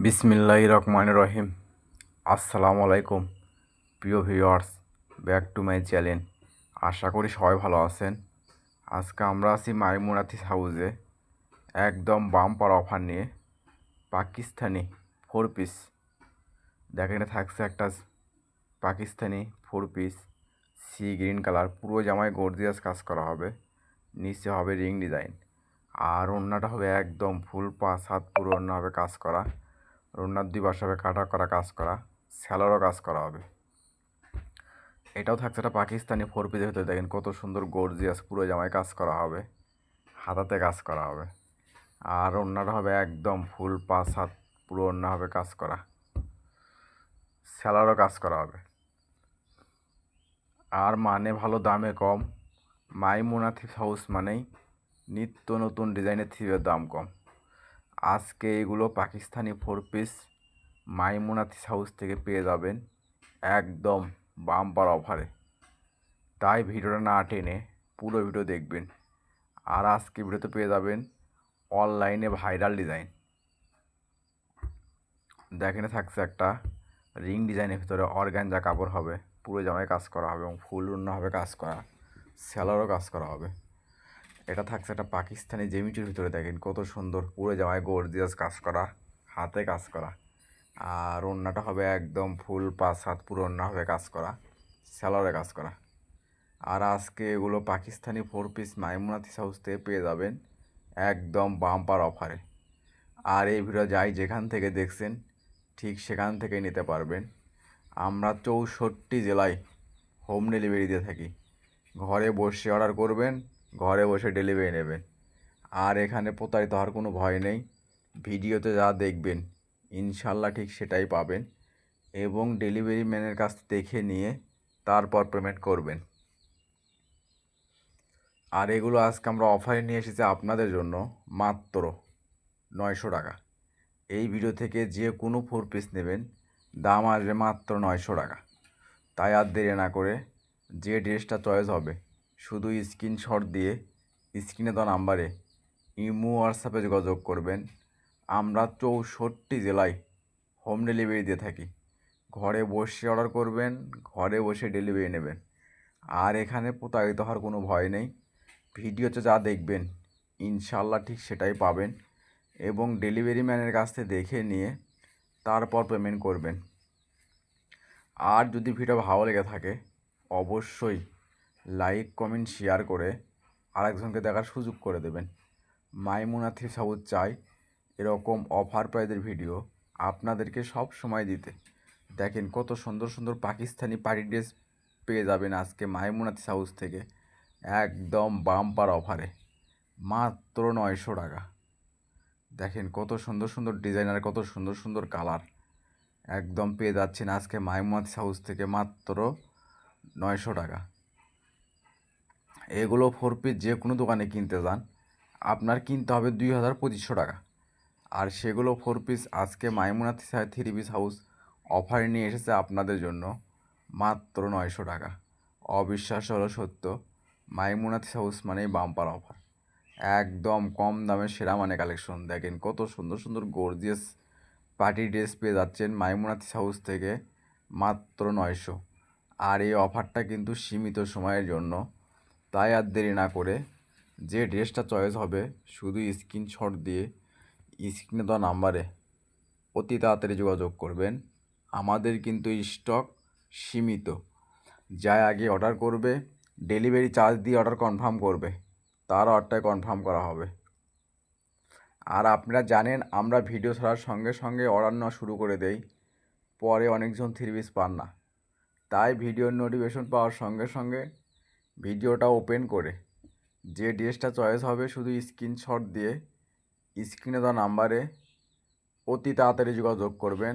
বিসমিল্লাহির রহমানির রহিম। আসসালামু আলাইকুম প্রিয় viewers, back to my channel. আশা করি সবাই ভালো আছেন। আজকে আমরা আছি মাইমুনাথিস হাউসে একদম বাম্পার অফার নিয়ে। পাকিস্তানি 4 পিস, দেখেন এটা থাকছে একটা Pakistani 4 piece sea green colour, পুরো জামায় গর্জিয়াস কাজ করা হবে। নিচে হবে রিং ডিজাইন, আর ওড়নাটা হবে একদম ফুল 5 হাত পুরো ওড়না হবে কাজ করা। ওড়নার দুই পাশে হবে কাটা করা কাজ করা, স্যালোরও কাজ করা হবে। এটাও থাকছে একটা পাকিস্তানি 4 পিসের ভিতরে, দেখেন কত সুন্দর গর্জিয়াস পুরো জামায় কাজ করা হবে, হাতাতে কাজ করা হবে। আর ওড়নাটা হবে একদম ফুল 5 হাত পুরো ওড়না হবে কাজ করা, স্যালোরও কাজ করা হবে। আর মানে ভালো দামে কম। মাইমুনা থ্রিপ হাউস মানেই নিত্য নতুন ডিজাইনের থ্রিপের দাম কম। আজকে এগুলো পাকিস্তানি 4 পিস মাইমুনা থ্রিপ হাউস থেকে পেয়ে যাবেন একদম বাম্পার অফারে। তাই ভিডিওটা না টেনে পুরো ভিডিও দেখবেন। আর আজকে ভিডিওতে পেয়ে যাবেন অনলাইনে ভাইরাল ডিজাইন। দেখেন থাকছে একটা রিং ডিজাইনের ভিতরে অর্গানজা কাপড় হবে, পুরো জামায় কাজ করা হবে এবং ফুল ওড়না হবে কাজ করা, স্যালোরও কাজ করা হবে। এটা থাকছে একটা পাকিস্তানি জেমিচুর ভিতরে, দেখেন কত সুন্দর পুরো জামায় গর্জিয়াস কাজ করা, হাতে কাজ করা। আর ওড়নাটা হবে একদম ফুল 5 হাত পুরো ওড়না হবে কাজ করা, স্যালোরে কাজ করা। আর আজকে এগুলো পাকিস্তানি 4 পিস মাইমুনাথিস হাউস থেকে পেয়ে যাবেন একদম বাম্পার অফারে। আর এই ভিডিও যাই যেখান থেকে দেখছেন ঠিক সেখান থেকে নিতে পারবেন। আমরা 64 জেলায় হোম ডেলিভারি দিয়ে থাকি। ঘরে বসে অর্ডার করবেন, ঘরে বসে ডেলিভারি নেবেন। আর এখানে প্রতারিত হওয়ার কোনো ভয় নেই। ভিডিওতে যা দেখবেন ইনশাল্লাহ ঠিক সেটাই পাবেন, এবং ডেলিভারি ম্যানের কাছ দেখে নিয়ে তারপর পেমেন্ট করবেন। আর এগুলো আজকে আমরা অফারে নিয়ে এসেছি আপনাদের জন্য মাত্র 900 টাকা। এই ভিডিও থেকে যে কোনো 4 পিস নেবেন দাম আসবে মাত্র 900 টাকা। তাই আর দেরি না করে যে ড্রেসটা চয়েস হবে শুধু স্ক্রিনশট দিয়ে স্ক্রিনে দেওয়া নাম্বারে ইমো হোয়াটসঅ্যাপে যোগাযোগ করবেন। আমরা 64 জেলায় হোম ডেলিভারি দিয়ে থাকি। ঘরে বসে অর্ডার করবেন, ঘরে বসে ডেলিভারি নেবেন। আর এখানে প্রতারিত হওয়ার কোনো ভয় নেই। ভিডিওতে যা দেখবেন ইনশাল্লাহ ঠিক সেটাই পাবেন, এবং ডেলিভারি ম্যানের কাছ থেকে দেখে নিয়ে তারপর পেমেন্ট করবেন। আর যদি ভিডিও ভালো লেগে থাকে অবশ্যই লাইক কমেন্ট শেয়ার করে আরেকজনকে দেখার সুযোগ করে দেবেন। মাইমুনা থ্রিপস হাউস চাই এরকম অফার প্রাইজের ভিডিও আপনাদেরকে সব সময় দিতে। দেখেন কত সুন্দর সুন্দর পাকিস্তানি পার্টি ড্রেস পেয়ে যাবেন আজকে মাইমুনা থ্রিপস হাউস থেকে একদম বাম্পার অফারে মাত্র 900 টাকা। দেখেন কত সুন্দর সুন্দর ডিজাইনার, কত সুন্দর সুন্দর কালার একদম পেয়ে যাচ্ছেন আজকে মাইমুনা হাউস থেকে মাত্র 900 টাকা। এগুলো 4 পিস যে কোনো দোকানে কিনতে যান আপনার কিনতে হবে 2200-2500 টাকা। আর সেগুলো 4 পিস আজকে মাইমুনা 3 পিস হাউস অফারে নিয়ে এসেছে আপনাদের জন্য মাত্র 900 টাকা। অবিশ্বাস্য হলো সত্য, মাইমুনা হাউস মানেই বাম্পার অফার। একদম কম দামে সেরা মানে কালেকশন। দেখেন কত সুন্দর সুন্দর গর্জিয়াস পার্টি ড্রেস পেয়ে যাচ্ছেন মাইমুনা হাউস থেকে মাত্র 900। আর এই অফারটা কিন্তু সীমিত সময়ের জন্য। তাই আর দেরি না করে যে ড্রেসটা চয়েস হবে শুধু স্ক্রিনশট দিয়ে স্ক্রিনে দেওয়া নাম্বারে অতি তাড়াতাড়ি যোগাযোগ করবেন। আমাদের কিন্তু স্টক সীমিত। যাই আগে অর্ডার করবে ডেলিভারি চার্জ দিয়ে অর্ডার কনফার্ম করবে, তার অর্ডারটাই কনফার্ম করা হবে। আর আপনারা জানেন আমরা ভিডিও ছাড়ার সঙ্গে সঙ্গে অর্ডার নেওয়া শুরু করে দেই, পরে অনেকজন 3 পিস পান না। তাই ভিডিওর নোটিফিকেশন পাওয়ার সঙ্গে সঙ্গে ভিডিওটা ওপেন করে যে ড্রেসটা চয়েস হবে শুধু স্ক্রিনশট দিয়ে স্ক্রিনে দেওয়া নাম্বারে অতি তাড়াতাড়ি যোগাযোগ করবেন।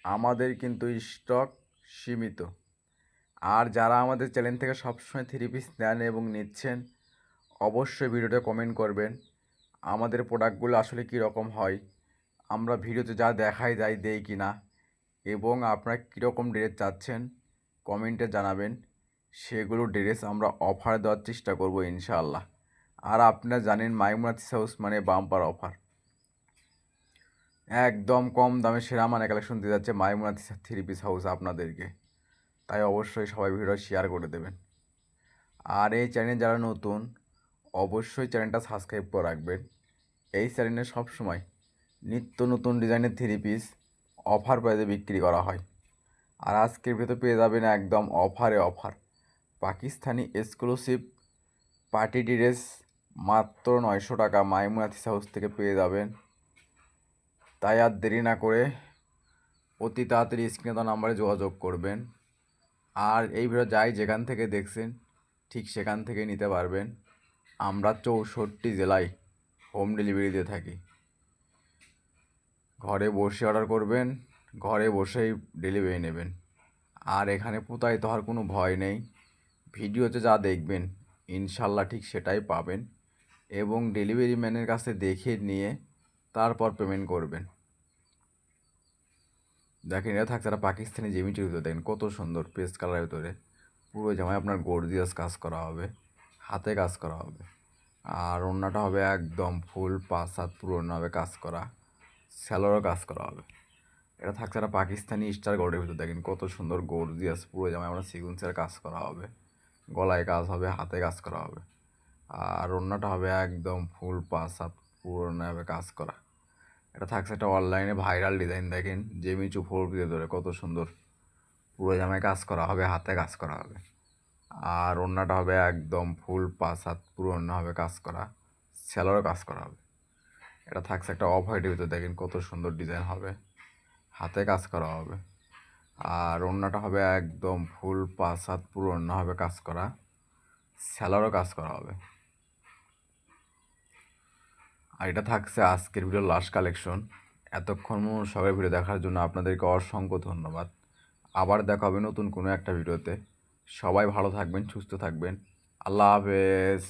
আমাদের কিন্তু স্টক সীমিত। আর যারা আমাদের চ্যানেল থেকে সবসময় 3 পিস নেন এবং নিচ্ছেন অবশ্যই ভিডিওতে কমেন্ট করবেন আমাদের প্রোডাক্টগুলো আসলে কীরকম হয়, আমরা ভিডিওতে যা দেখাই যাই দেই কি না, এবং আপনারা কীরকম ড্রেস চাচ্ছেন কমেন্টে জানাবেন। সেগুলো ড্রেস আমরা অফার দেওয়ার চেষ্টা করব ইনশাআল্লাহ। আর আপনারা জানেন মাইমুনা হাউস মানে বাম্পার অফার। একদম কম দামে সেরা মানে কালেকশন দিয়ে যাচ্ছে মাইমুনা থ্রি পিস হাউস আপনাদেরকে। তাই অবশ্যই সবাই ভিডিও শেয়ার করে দেবেন। আর এই চ্যানেলে যারা নতুন অবশ্যই চ্যানেলটা সাবস্ক্রাইব করে রাখবেন। এই চ্যানেলে সবসময় নিত্য নতুন ডিজাইনের থ্রি পিস অফার প্রাইসে বিক্রি করা হয়। আর আজকের ভিতরে পেয়ে যাবেন একদম অফারে offer Pakistani exclusive party dress মাত্র 900 টাকা মাইমুনা থ্রি হাউস থেকে পেয়ে যাবেন। তাই আর দেরি না করে অতি তাড়াতাড়ি স্ক্রিনে দেওয়া নাম্বারে যোগাযোগ করবেন। আর এই ভিডিও যাই যেখান থেকে দেখছেন ঠিক সেখান থেকে নিতে পারবেন। আমরা 64 জেলায় হোম ডেলিভারি দিয়ে থাকি। ঘরে বসে অর্ডার করবেন, ঘরে বসেই ডেলিভারি নেবেন। আর এখানে প্রতারিত হওয়ার কোনো ভয় নেই। ভিডিওতে যা দেখবেন ইনশাল্লাহ ঠিক সেটাই পাবেন এবং ডেলিভারি ম্যানের কাছে দেখে নিয়ে তারপর পেমেন্ট করবেন। দেখেন এটা থাকছে একটা পাকিস্তানি জেমিটির ভিতরে, দেখেন কত সুন্দর পেস্ট কালারের ভিতরে পুরো জামায় আপনার গর্জিয়াস কাজ করা হবে, হাতে কাজ করা হবে। আর ওড়নাটা হবে একদম ফুল 5 হাত পুরো ওড়না হবে কাজ করা, স্যালোরও কাজ করা হবে। এটা থাকছে একটা পাকিস্তানি স্টার গোল্ডের ভিতরে, দেখেন কত সুন্দর গর্জিয়াস পুরো জামায় আমরা সিকুয়েন্সের কাজ করা হবে, গলায় কাজ হবে, হাতে কাজ করা হবে। আর ওড়নাটা হবে একদম ফুল 5 হাত পুরো ওড়না হবে কাজ করা। এটা থাকছে একটা অনলাইনে ভাইরাল ডিজাইন, দেখেন জেমিচু 4 ধরে কত সুন্দর পুরো জামায় কাজ করা হবে, হাতে কাজ করা হবে। আর ওড়নাটা হবে একদম ফুল 5 হাত পুরো ওড়না হবে কাজ করা, স্যালোরও কাজ করা হবে। এটা থাকছে একটা অফ হোয়াইটের ভিতরে, দেখেন কত সুন্দর ডিজাইন হবে, হাতে কাজ করা হবে। আর ওড়নাটা হবে একদম ফুল 5 হাত পুরো ওড়না হবে কাজ করা, স্যালোরও কাজ করা হবে। আর এটা থাকছে আজকের ভিডিওর লাস্ট কালেকশন। এতক্ষণ সবাই ভিডিও দেখার জন্য আপনাদেরকে অসংখ্য ধন্যবাদ। আবার দেখা হবে নতুন কোনো একটা ভিডিওতে। সবাই ভালো থাকবেন, সুস্থ থাকবেন। আল্লাহ হাফেজ।